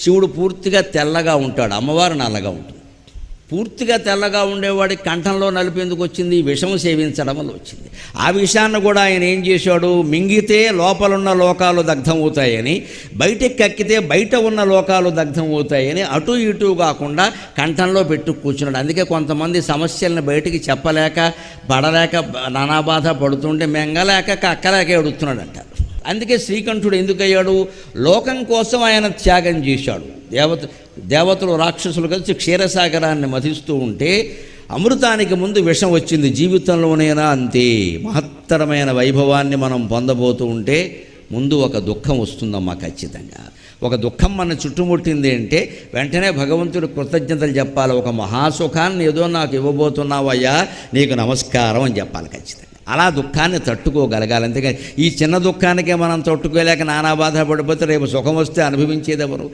శివుడు పూర్తిగా తెల్లగా ఉంటాడు, అమ్మవారు నల్లగా ఉంటుంది. పూర్తిగా తెల్లగా ఉండేవాడికి కంఠంలో నలుపు ఎందుకు వచ్చింది? విషము సేవించడం వల్ల వచ్చింది. ఆ విషయాన్ని కూడా ఆయన ఏం చేశాడు? మింగితే లోపలున్న లోకాలు దగ్ధమవుతాయని, బయటకి కక్కితే బయట ఉన్న లోకాలు దగ్ధమవుతాయని అటు ఇటు కాకుండా కంఠంలో పెట్టు కూర్చున్నాడు. అందుకే కొంతమంది సమస్యలను బయటికి చెప్పలేక పడలేక నానా బాధ పడుతుంటే మెంగలేక కక్కలేక ఎడుతున్నాడు అంటారు. అందుకే శ్రీకంఠుడు ఎందుకయ్యాడు? లోకం కోసం ఆయన త్యాగం చేశాడు. దేవతలు రాక్షసులు కలిసి క్షీరసాగరాన్ని మధిస్తూ ఉంటే అమృతానికి ముందు విషం వచ్చింది. జీవితంలోనైనా అంతే. మహత్తరమైన వైభవాన్ని మనం పొందబోతూ ఉంటే ముందు ఒక దుఃఖం వస్తుందమ్మా. ఖచ్చితంగా ఒక దుఃఖం మన చుట్టుముట్టింది అంటే వెంటనే భగవంతుడు కృతజ్ఞతలు చెప్పాలి. ఒక మహాసుఖాన్ని ఏదో నాకు ఇవ్వబోతున్నావయ్యా, నీకు నమస్కారం అని చెప్పాలి ఖచ్చితంగా. అలా దుఃఖాన్ని తట్టుకోగలగాలి. అంతేకాని ఈ చిన్న దుఃఖానికే మనం తట్టుకోలేక నానా బాధ పడిపోతే రేపు సుఖం వస్తే అనుభవించేది ఎవరు?